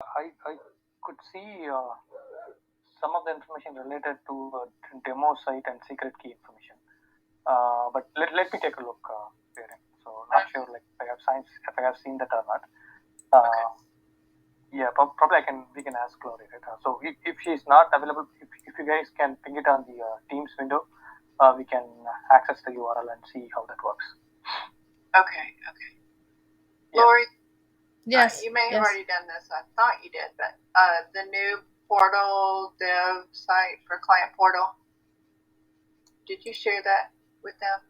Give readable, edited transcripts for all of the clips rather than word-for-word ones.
I could see some of the information related to demo site and secret key information. But let me take a look, Darren. So not sure like if I have seen that or not. Uh, yeah, probably we can ask Glory, right? So if she is not available, if you guys can ping it on the Teams window, we can access the URL and see how that works. Okay. Yeah. Lori, Yes. you may have yes. already done this. I thought you did, but the new portal dev site for client portal, did you share that with them?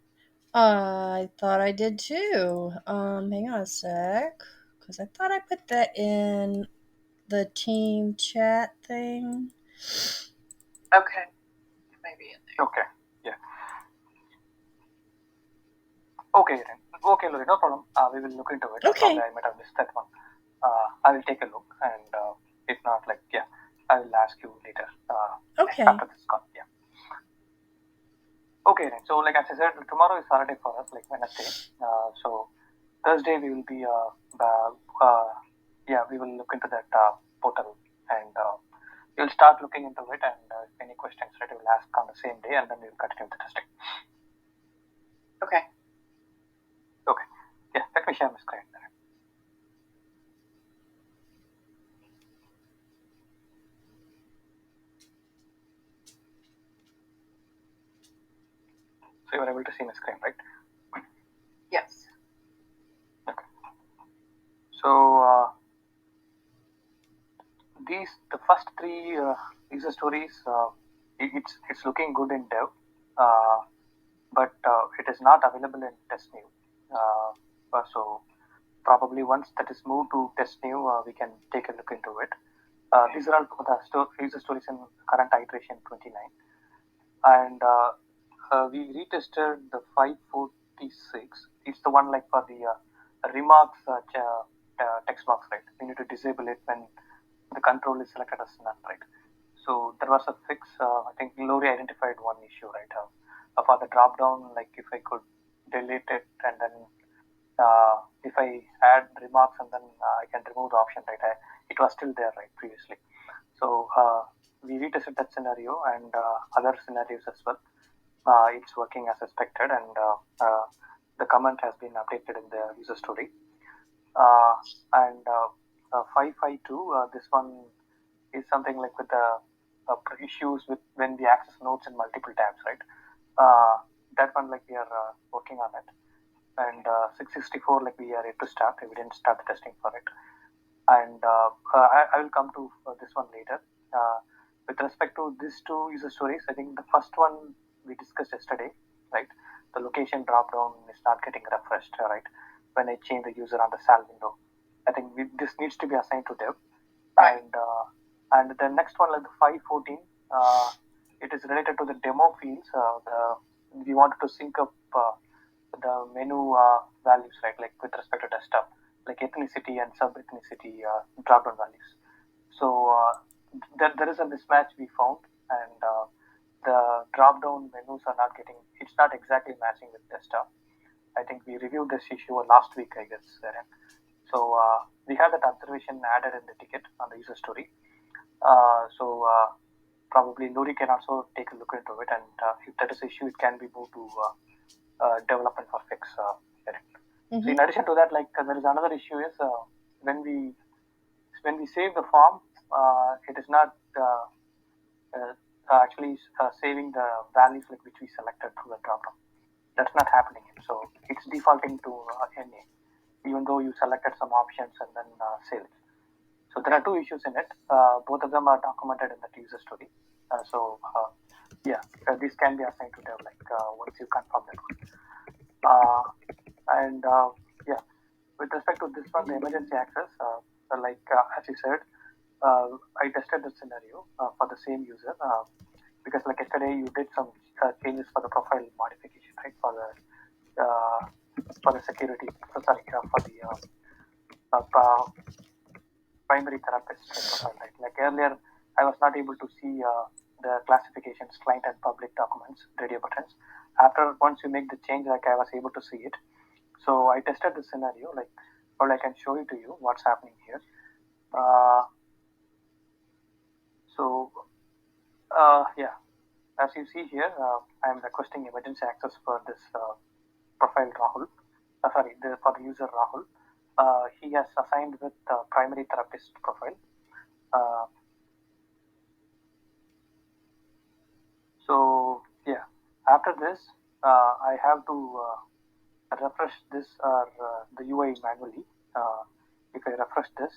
I thought I did too. Hang on a sec, because I thought I put that in the team chat thing. Okay. It may be in there. Okay. Yeah. Okay, then. Okay, Lori, no problem. We will look into it. Okay. Probably I might have missed that one. I will take a look, and if not, like, yeah, I will ask you later. Okay. After this call, yeah. Okay, then. So, like as I said, tomorrow is holiday for us, like Wednesday. So Thursday we will be, we will look into that portal, and we'll start looking into it. And if any questions, right, we'll ask on the same day, and then we'll continue the testing. Okay. Okay. Yeah. Let me share my screen. So you are able to see my screen, right? Yes. Okay. So the first three user stories, it's looking good in dev, but it is not available in test new. So probably once that is moved to test new, we can take a look into it. These are all the user stories in current iteration 29, and we retested the 546. It's the one like for the remarks text box, right? We need to disable it when the control is selected as none, right? So there was a fix. I think Lori identified one issue, right? For the drop down, like if I could delete it and then if I add remarks and then I can remove the option, right? It was still there, right, previously. So we retested that scenario and other scenarios as well. It's working as expected, and the comment has been updated in the user story. And 552, this one is something like with the issues with when we access nodes in multiple tabs, right? That one, like we are working on it. And 664, like we are yet to start. We didn't start the testing for it. And I will come to this one later. With respect to these two user stories, I think the first one we discussed yesterday, right? The location drop down is not getting refreshed, right? When I change the user on the SAL window, I think this needs to be assigned to dev. Right. And the next one, like the 514, it is related to the demo fields. We wanted to sync up the menu values, right? Like with respect to desktop, like ethnicity and sub-ethnicity drop-down values. So there is a mismatch we found, and the drop-down menus are not getting. It's not exactly matching with desktop. I think we reviewed this issue last week, I guess, Darren. So we have that observation added in the ticket on the user story. So probably Lori can also take a look into it, and if that is an issue, it can be moved to development for fix. Mm-hmm. So in addition to that, like there is another issue is when we save the form, it is not actually saving the values like which we selected through the dropdown. That's not happening. So it's defaulting to NA, even though you selected some options and then save it. So there are two issues in it. Both of them are documented in the user story. This can be assigned to dev like once you confirm that one. With respect to this one, the emergency access, as you said, I tested the scenario for the same user because like yesterday you did some changes for the profile modification, right? For the security, for the primary therapist profile, right? Like earlier, I was not able to see the classifications, client and public documents, radio buttons. After once you make the change, like I was able to see it. So I tested the scenario, like, or I can show it to you what's happening here. Yeah, as you see here, I am requesting emergency access for this profile Rahul. For the user Rahul. He has assigned with primary therapist profile. Uh, so yeah, after this, I have to refresh this or the UI manually. If I refresh this,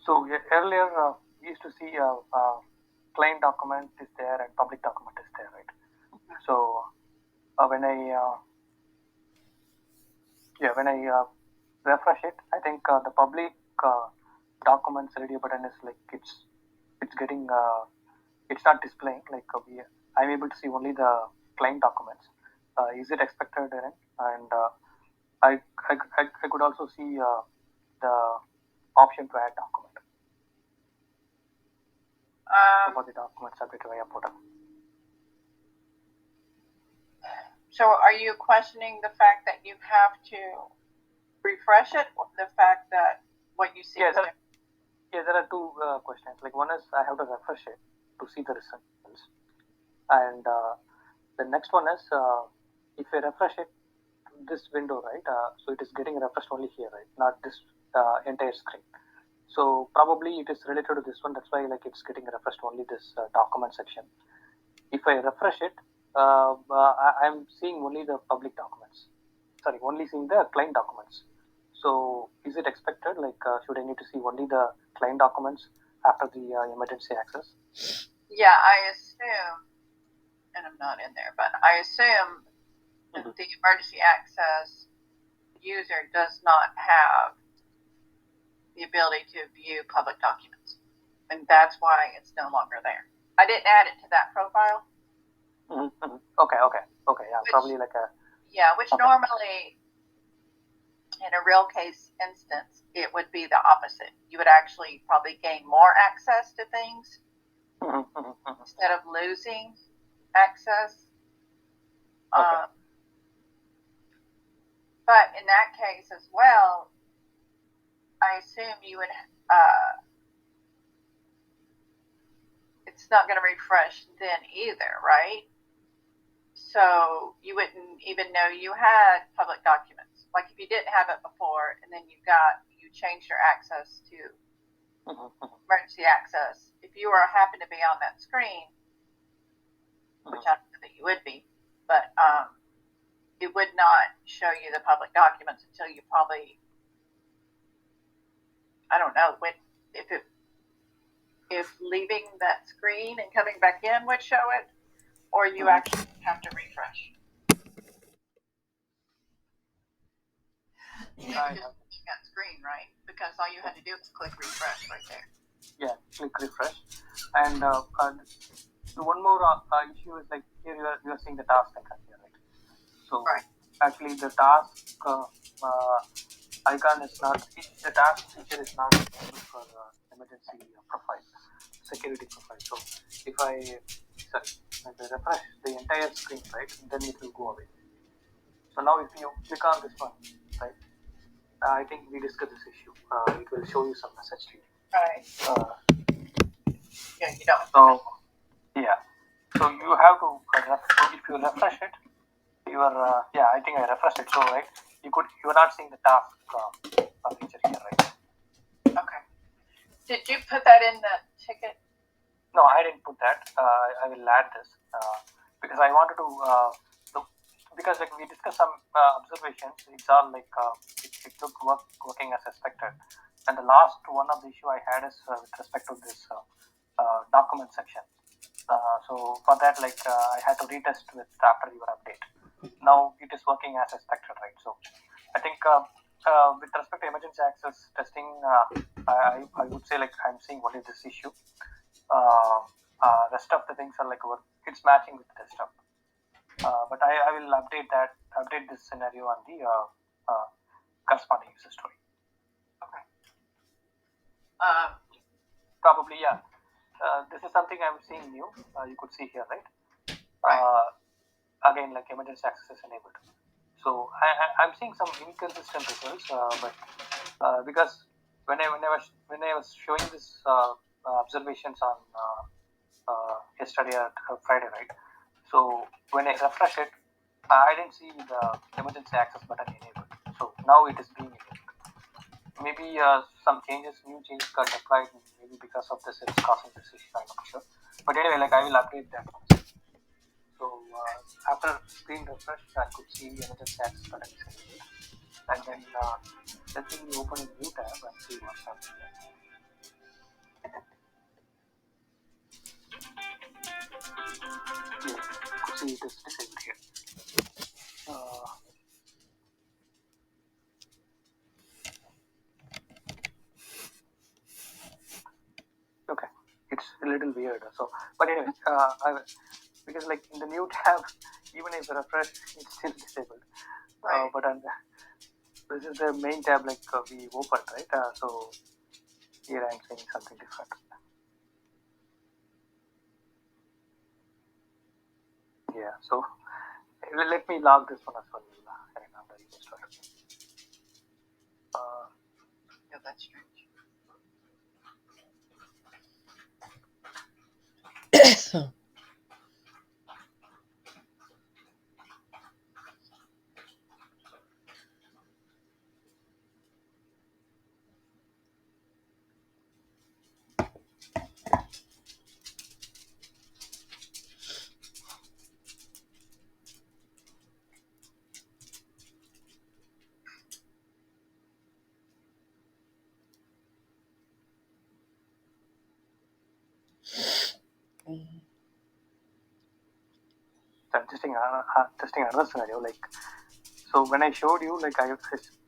so earlier we used to see client document is there and public document is there, right? So when I refresh it, I think the public documents radio button is like it's getting it's not displaying like I'm able to see only the client documents. Is it expected, Darren? And I, I could also see the option to add document for the documents submitted via portal. So are you questioning the fact that you have to refresh it, or the fact that what you see is different? There are two questions. Like one is I have to refresh it to see the results, and the next one is if I refresh it, this window, right? So it is getting refreshed only here, right? Not this entire screen. So probably it is related to this one. That's why like it's getting refreshed only this document section. If I refresh it, I'm seeing only the public documents. Sorry, only seeing the client documents. So is it expected? Like should I need to see only the client documents after the emergency access? Yeah, I assume, and I'm not in there, but I assume that the emergency access user does not have the ability to view public documents, and that's why it's no longer there. I didn't add it to that profile. Okay, yeah, probably like a which normally in a real case instance it would be the opposite. You would actually probably gain more access to things instead of losing access. But in that case as well, I assume you would it's not going to refresh then either, right? So you wouldn't even know you had public documents. Like if you didn't have it before and then you changed your access to emergency access, if you happen to be on that screen, which I don't know that you would be, but it would not show you the public documents until you probably, I don't know, if leaving that screen and coming back in would show it, or you actually have to refresh. You just leave that screen, right? Because all you had to do was click refresh right there. Yeah, click refresh. And one more issue is like here you are seeing the task icon here, right? So actually the task icon is not, the task feature is not enabled for emergency profile, security profile. So if I refresh the entire screen, right, then it will go away. So now if you click on this one, right, I think we discussed this issue. It will show you some message to you. Right. Yeah, you don't. So yeah, so you have to if you refresh it, you are I think I refreshed it. So right, you are not seeing the task feature here, right? Okay. Did you put that in the ticket? No, I didn't put that. I will add this because I wanted to because like we discussed some observations. It's all like it looked working as expected. And the last one of the issue I had is with respect to this document section. So for that, like I had to retest with after your update. Now it is working as expected, right? So I think with respect to emergency access testing, I would say like I'm seeing only this issue. Rest of the things are like it's matching with the desktop. But I will update this scenario on the corresponding user story. Okay. Probably, yeah. This is something I'm seeing new. You could see here, right? Again, like emergency access is enabled. So I'm seeing some inconsistent results, but because when I was showing this observations on yesterday at Friday, right? So when I refresh it, I didn't see the emergency access button enabled. So now it is being enabled. Maybe some changes, new changes got applied. Maybe because of this, it's causing this issue. I'm not sure. But anyway, like I will update that once. So after screen refresh, I could see emergency access button is enabled. And then let me open a new tab and see what's happening there. Yeah, see it is disabled here. Uh, okay, it's a little weird. So, but anyway, because like in the new tab, even if I refresh, it's still disabled. Right. But on this is the main tab like we opened, right? So here I'm saying something different. Yeah, so let me log this one as well. And after you start. Yeah, that's strange. So I'm testing another scenario. Like, so when I showed you, like I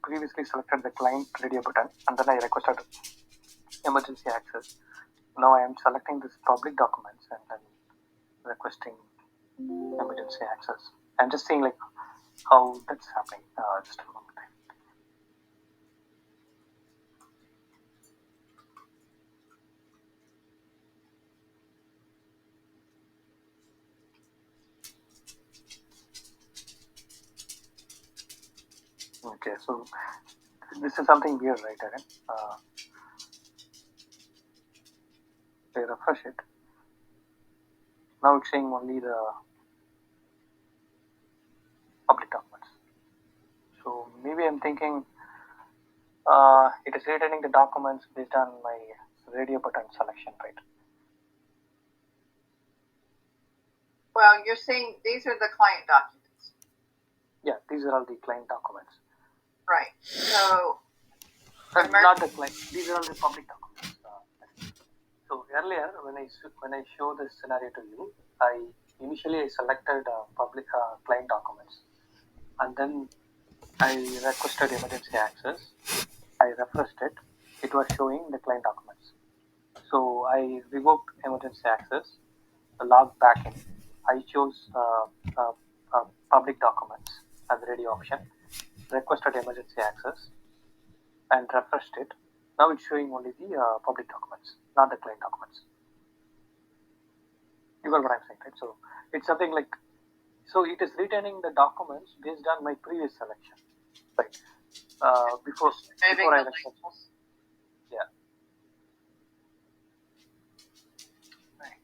previously selected the client radio button, and then I requested emergency access. Now I am selecting this public documents and then requesting emergency access. I'm just seeing like how that's happening. Just a moment. Okay, so this is something weird, right, Aaron? I refresh it. Now it's saying only the public documents. So maybe I'm thinking it is returning the documents based on my radio button selection, right? Well, you're saying these are the client documents. Yeah, these are all the client documents. Right. So Not the client. These are all the public documents. So earlier, when I show this scenario to you, I initially selected public client documents, and then I requested emergency access. I refreshed it. It was showing the client documents. So I revoked emergency access, logged back in. I chose public documents as the ready option, requested emergency access, and refreshed it. Now it's showing only the public documents, not the client documents. You got what I'm saying, right? So it's something like, so it is returning the documents based on my previous selection, right? Before I labels. Yeah. Right.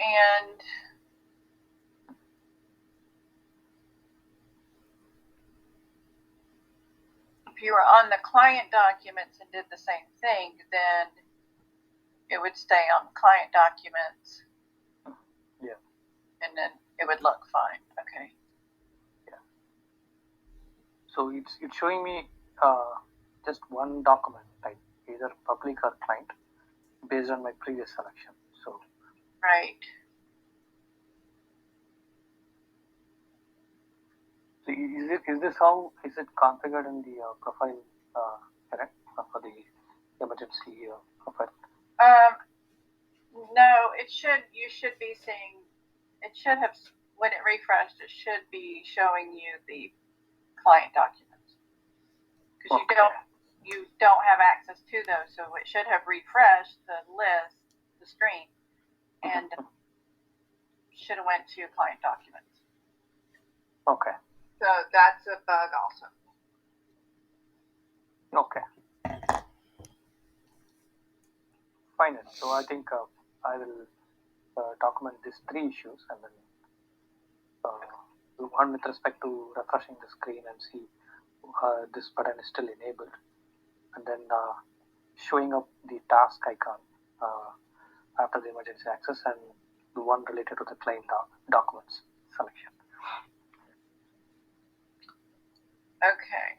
And if you were on the client documents and did the same thing, then it would stay on client documents. Yeah. And then it would look fine. Okay. Yeah. So it's showing me just one document type, either public or client, based on my previous selection. So right. So is this how is it configured in the profile, correct, for the emergency profile? No, it should. You should be seeing. It should have, when it refreshed, it should be showing you the client documents because you don't have access to those. So it should have refreshed the list, the screen, and should have went to client documents. Okay. So that's a bug also. Okay. Fine. So I think I will document these three issues, and then one with respect to refreshing the screen and see this button is still enabled, and then showing up the task icon after the emergency access, and the one related to the client documents selection. Okay.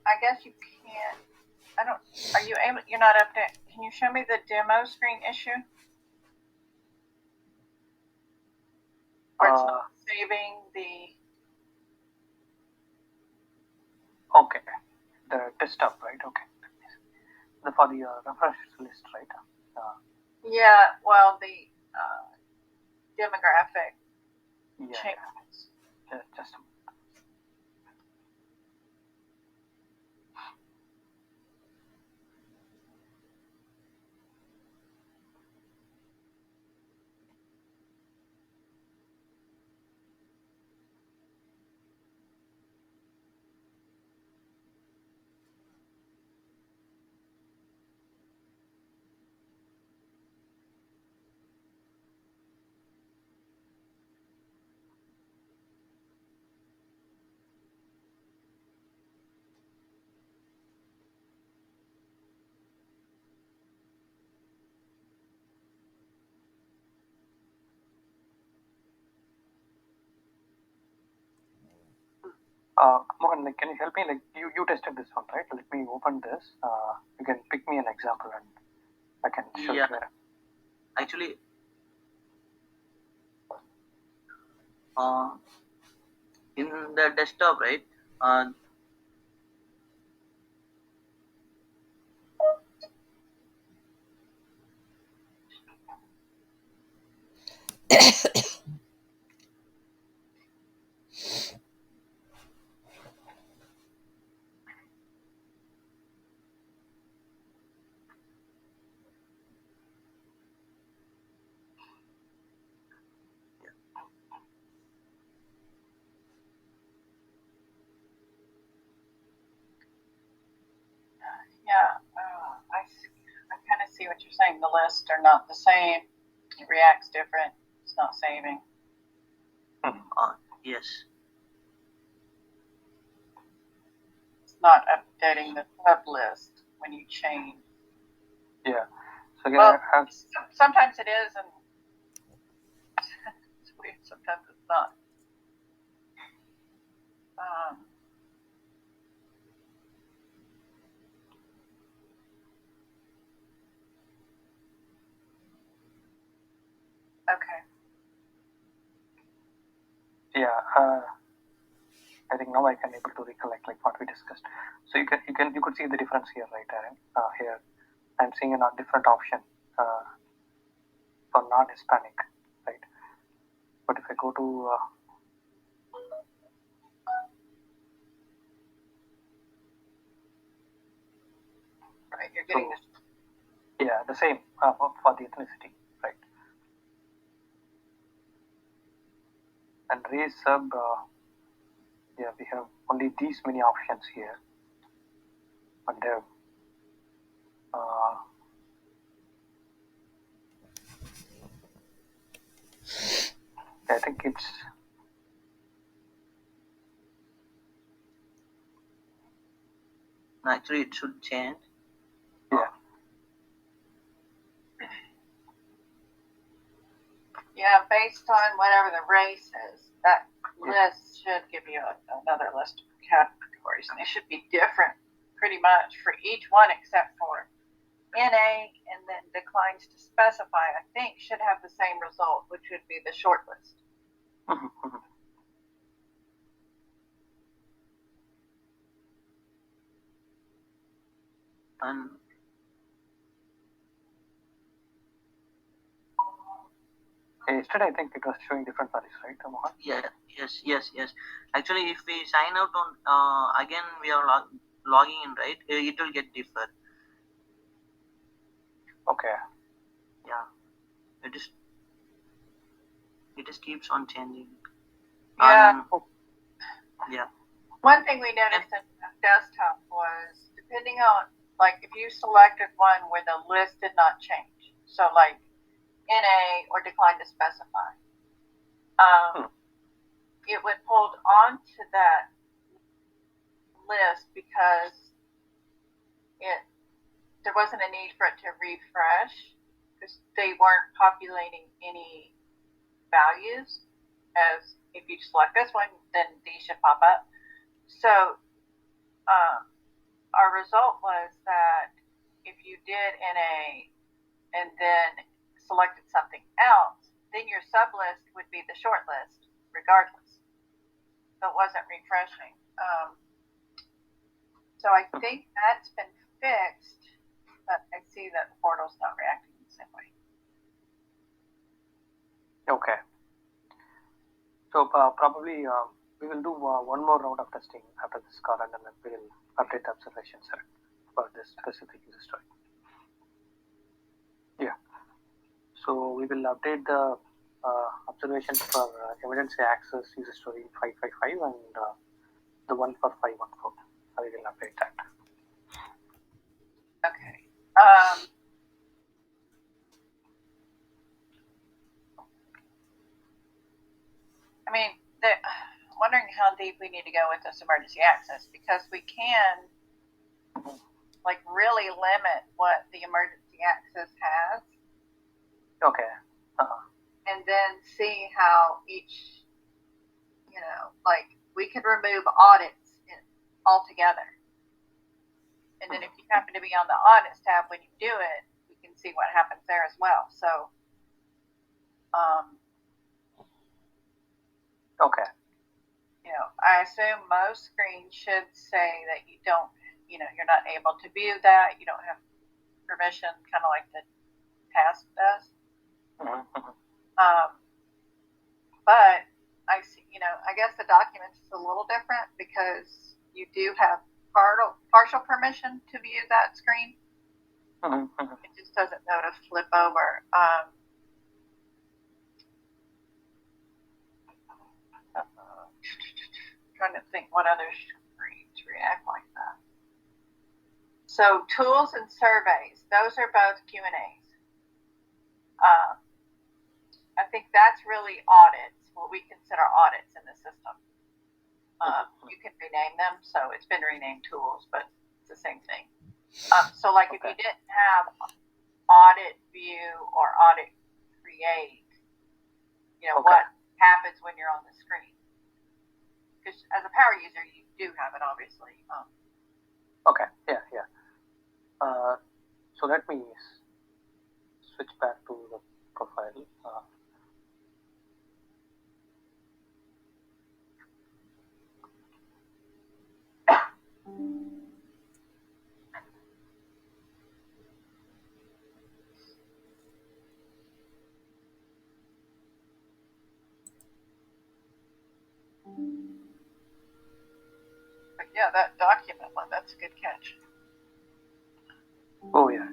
I guess you can't. I don't. Are you able? You're not up there. Can you show me the demo screen issue? Where it's not saving the. Okay. The desktop, right? Okay. For the refresh list, right? Yeah. Well, the demographic changes. Yeah. Just a moment. Mohan, like, can you help me? Like, you tested this one, right? Let me open this. You can pick me an example, and I can show you. Actually, in the desktop, right? Yeah. I kind of see what you're saying. The lists are not the same. It reacts different. It's not saving. Yes. It's not updating the sub list when you change. Yeah. So again, well, sometimes it is, and it's weird. Sometimes it's not. Okay. Yeah. I think now I can able to recollect like what we discussed. So you could see the difference here, right, Aaron? Here, I'm seeing a different option for non-Hispanic, right? But if I go to right, you're getting this. Yeah, the same for the ethnicity, right? And race sub, yeah, we have only these many options here. on dev. I think it's Actually, it should change. yeah. Yeah, based on whatever the race is, that list should give you another list of categories, and they should be different pretty much for each one except for NA, and then declines to specify, I think, should have the same result, which would be the short list. And Yesterday, I think it was showing different values, right, Mohan? yes. Actually, if we sign out on again, we are logging in, right? It will get differ. Okay. Yeah, it just keeps on changing. Yeah. Yeah. One thing we noticed in the desktop was depending on, like, if you selected one where the list did not change, so like NA or decline to specify, it would hold on to that list because there wasn't a need for it to refresh because they weren't populating any values. As if you select this one, then these should pop up. So our result was that if you did NA and then selected something else, then your sublist would be the short list regardless. So it wasn't refreshing. So I think that's been fixed, but I see that the portal's not reacting the same way. Okay. So probably we will do one more round of testing after this call, and then we will update the observation set for this specific user story. Yeah. So we will update the observations for emergency access user story 555 and the one for 514. We will update that. Okay. I mean, I'm wondering how deep we need to go with this emergency access because we can, like, really limit what the emergency access has. Okay. And then see how each, like, we could remove audits altogether. And then if you happen to be on the audits tab when you do it, we can see what happens there as well. So, okay. I assume most screens should say that you don't, you're not able to view that. You don't have permission, kind of like the task does. But I see, I guess the documents is a little different because you do have partial permission to view that screen. It just doesn't know to flip over. Trying to think what other screens react like that. So tools and surveys, those are both Q&As. I think that's really audits, what we consider audits in the system. You can rename them, so it's been renamed tools, but it's the same thing. So like if you didn't have audit view or audit create, what happens when you're on the screen? Because as a power user, you do have it, obviously. Okay, yeah. So let me switch back to the profile. But yeah, that document one, that's a good catch. Oh, yeah.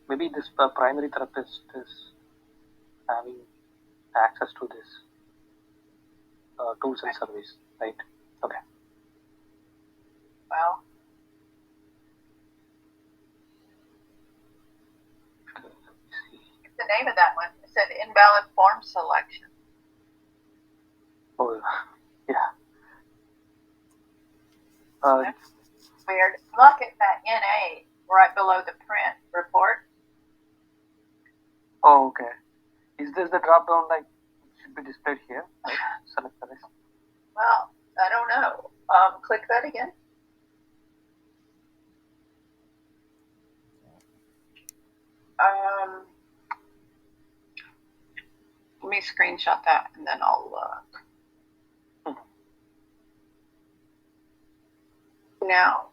maybe this primary therapist is having access to this tools and service, right? Okay. Well, the name of that one. It said invalid form selection. Oh, yeah. Weird. Look at that NA right below the print report. Oh, okay. Is this the drop down like should be displayed here? Right? Select the rest. Well, I don't know. Click that again. Let me screenshot that and then I'll look. Now,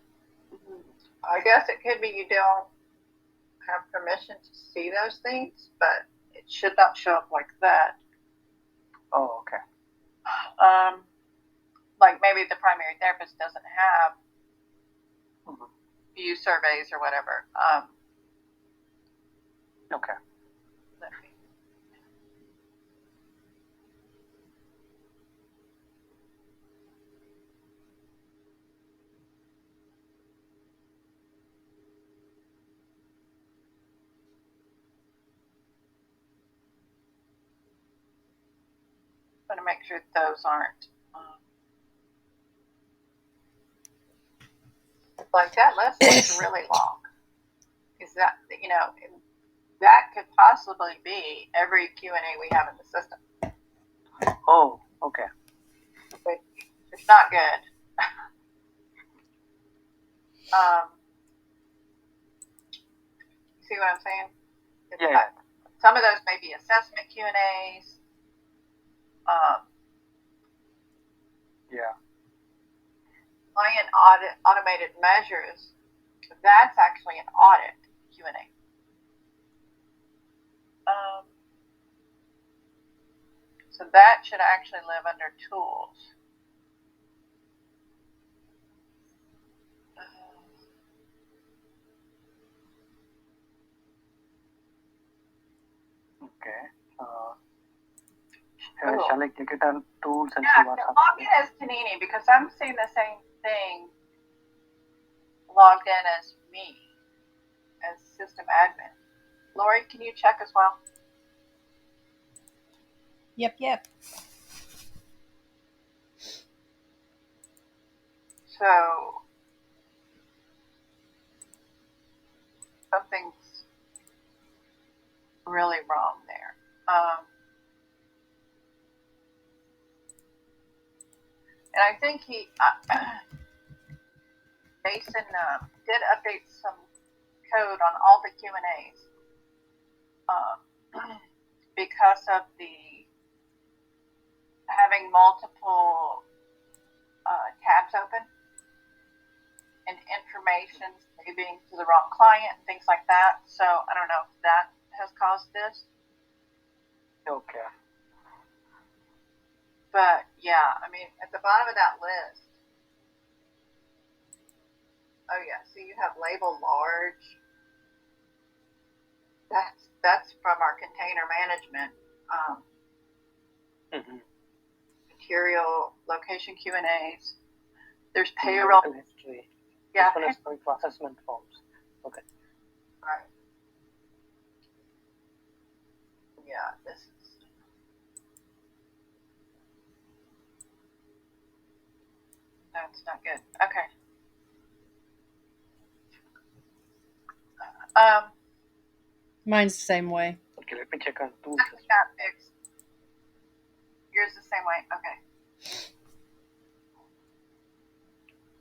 I guess it could be you don't have permission to see those things, but it should not show up like that. Oh, okay. Like maybe the primary therapist doesn't have view surveys or whatever. Okay. I'm going to make sure those aren't. Like that list is really long. Is that, that could possibly be every Q&A we have in the system. Oh, okay. But it's not good. See what I'm saying? Yeah. Some of those may be assessment Q&As. Yeah. Client audit automated measures. That's actually an audit Q&A. So that should actually live under tools. Okay. Shall I click it on tools and see what's happening? Log in as Kanini because I'm seeing the same thing logged in as me, as system admin. Lori, can you check as well? Yep. So something's really wrong there. And I think Jason did update some code on all the Q&As because of the having multiple tabs open and information saving to the wrong client and things like that. So I don't know if that has caused this. Okay. But yeah, I mean, at the bottom of that list, oh yeah, so you have label large. That's from our container management. Material, location Q&As. There's payroll history. Yeah. This one is for assessment forms. Okay. Right. Yeah, this is. That's not good. Okay. Mine's the same way. Okay, let me check on tools. That got fixed. Yours the same way? Okay.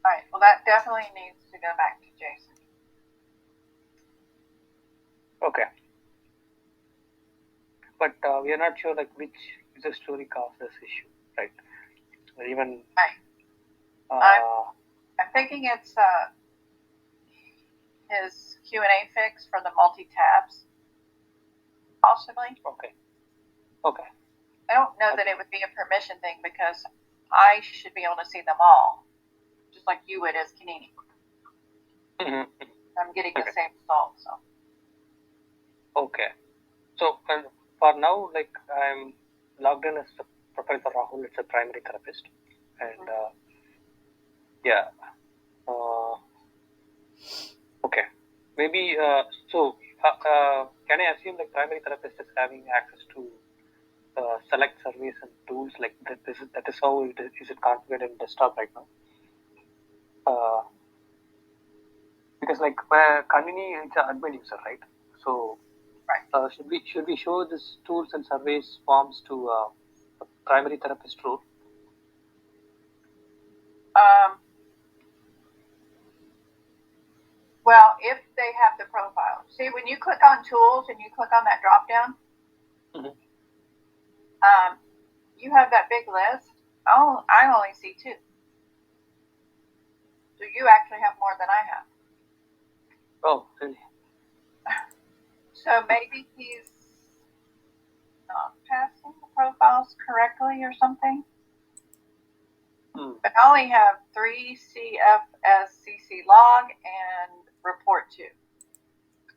All right. Well, that definitely needs to go back to Jason. Okay. But we are not sure like which user story caused this issue, right? Or even. Right. I'm thinking it's his Q&A fix for the multi-tabs, possibly. Okay. I don't know that it would be a permission thing because I should be able to see them all, just like you would as Kanini. I'm getting the same result, so. Okay. So and for now, like I'm logged in as the profile for Rahul. It's a primary therapist, and yeah. Uh, okay. Maybe so. Can I assume like primary therapist is having access to select surveys and tools like that? That is how it is it configured in desktop right now? Because like Kanini is an admin user, right? So Right. should we show this tools and surveys forms to the primary therapist role? Well, if they have the profile. See, when you click on tools and you click on that drop down, Mhm. you have that big list. Oh, I only see 2. So you actually have more than I have. Oh, really? So maybe he's not passing the profiles correctly or something. But I only have 3 CFSCC log and report 2.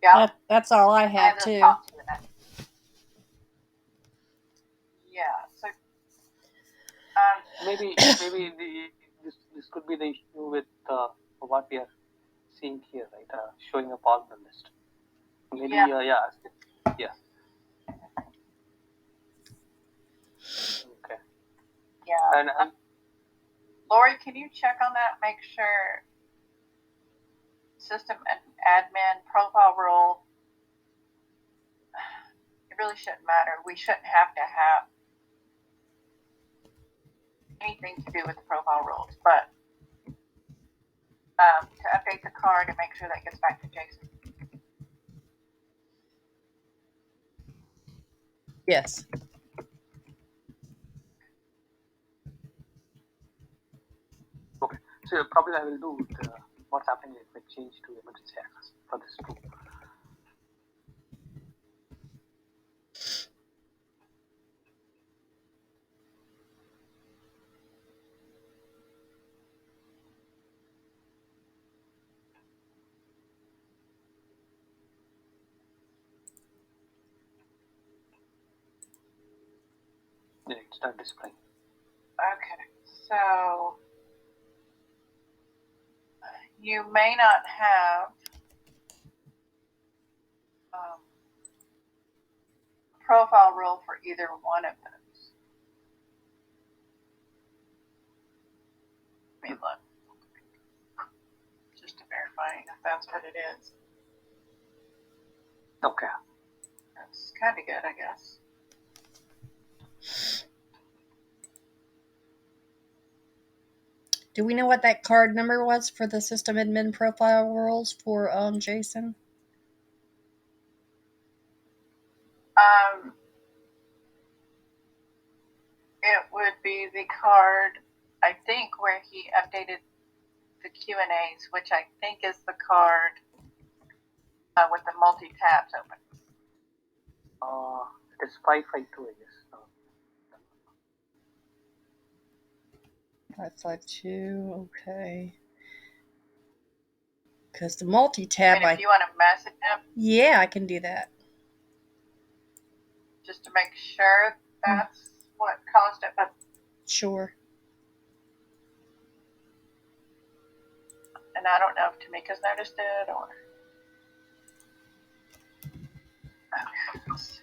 Yeah. That's all I I have have those too. top 2 in that. Yeah. So Maybe this could be the issue with what we are seeing here, right? Showing up all the list. Maybe yeah. yeah. Okay. Yeah. And Lori, can you check on that? Make sure system and admin profile role. It really shouldn't matter. We shouldn't have to have anything to do with the profile rules, but to update the card and make sure that gets back to Jason. Yes. okay. So probably I will do what's happening. Let me change to emergency access for this too. Yeah, it's done displaying. Okay, so you may not have profile rule for either one of those. Let me look just to verify if that's what it is. Okay. That's kind of good, I guess. Do we know what that card number was for the system admin profile rules for Jason? It would be the card, I think, where he updated the Q&As, which I think is the card with the multi-tabs open. It is 552, I guess. 552. Okay. Because the multi-tab, if you want to message him, yeah, I can do that. just to make sure that's what caused it. But sure. And I don't know if Tamika's noticed it or. Okay, let's see.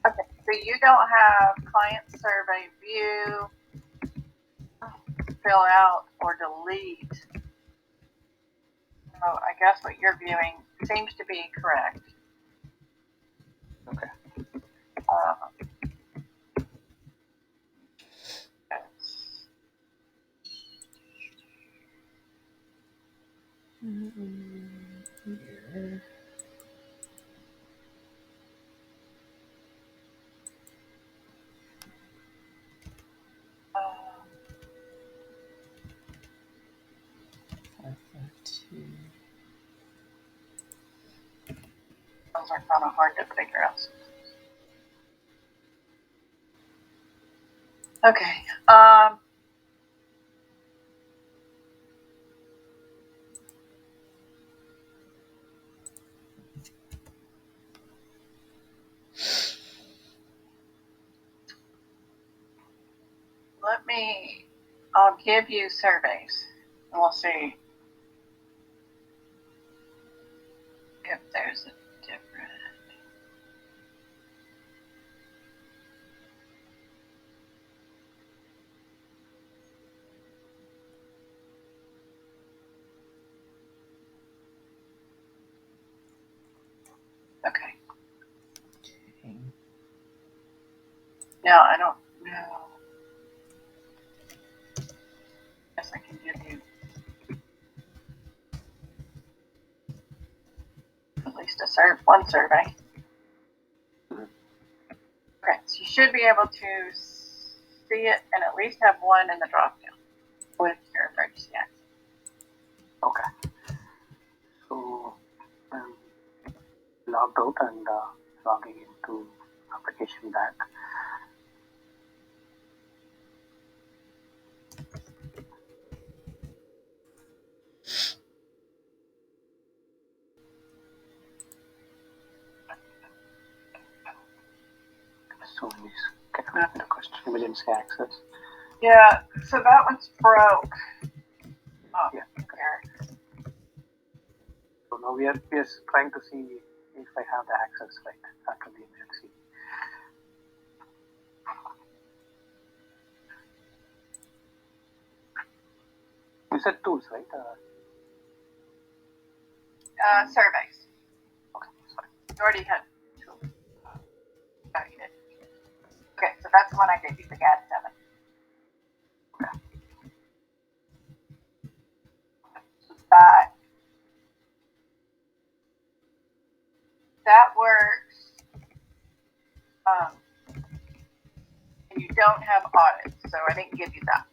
Okay, so you don't have client survey view, fill out, or delete. So I guess what you're viewing seems to be correct. Okay. Those are kind of hard to figure out. Okay. I'll give you surveys, and we'll see if there's a difference. Okay. Now I don't know. Guess I can give you at least one survey. Okay, so you should be able to see it and at least have one in the drop down with your emergency access. Okay. So I'm logged out and logging into application back. So can I request emergency access? Yeah, so that one's broke. Oh, Yeah. okay. So now we are trying to see if I have the access right after the emergency. You said tools, right? Surveys. Okay, sorry. You already had two. Oh, you did. Okay, so that's the one I gave you, the GAD 7. Okay. So that works. And you don't have audits, so I didn't give you that.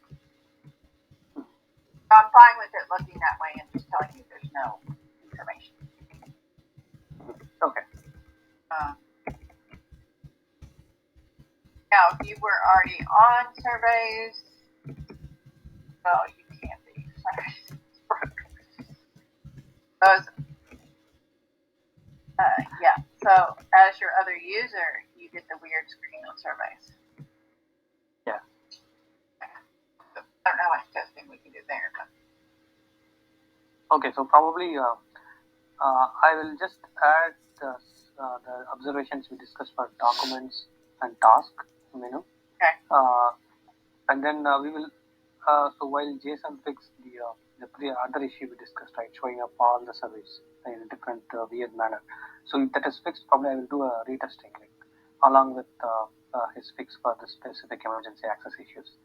I'm fine with it looking that way and just telling you there's no information. Okay. Now, if you were already on surveys, well, you can't be. Those, yeah. So, as your other user, you get the weird screen on surveys. Yeah. So, I don't know how much testing we can do there, but. Okay, so probably I will just add the observations we discussed for documents and task menu. Okay. And then we will. So while Jason fixed the other issue we discussed, right, showing up all the surveys in a different weird manner. So if that is fixed, probably I will do a retesting link along with his fix for the specific emergency access issues.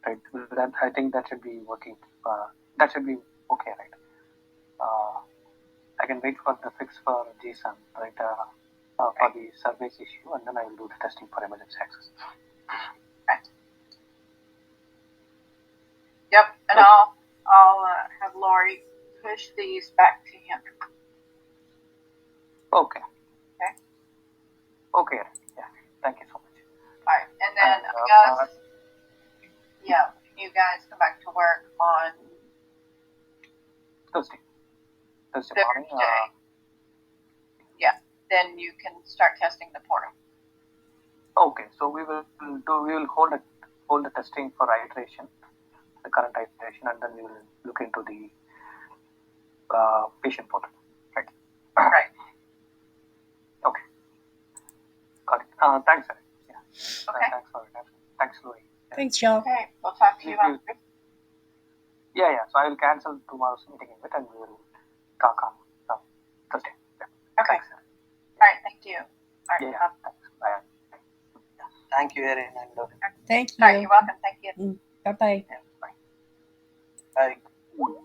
Right. That I think that should be working. That should be okay, right? I can wait for the fix for Jason, right, for the surveys issue, and then I will do the testing for emergency access. Right. Yep, and I'll have Lori push these back to him. Okay. Okay. Okay. Yeah. Thank you so much. All right, and then I guess, yeah, you guys come back to work on Thursday morning. Yeah, then you can start testing the portal. Okay, so we will hold the testing for iteration, the current iteration, and then we will look into the patient portal. Right. Right. Okay. Got it. Thanks, sir. Yeah. Okay. Thanks for it. Thanks, Louis. Yeah. Thanks, y'all. Okay, we'll talk to you on. Yeah. So I will cancel tomorrow's meeting in it, and we will talk on Thursday. Yeah. Okay. Thanks, sir. All right. Thank you. All right. Yeah. Thanks. Bye. Thank you, Erin and Lauren. Thank All right. you. You're welcome. Thank you. Bye-bye. Yeah. Bye. Bye.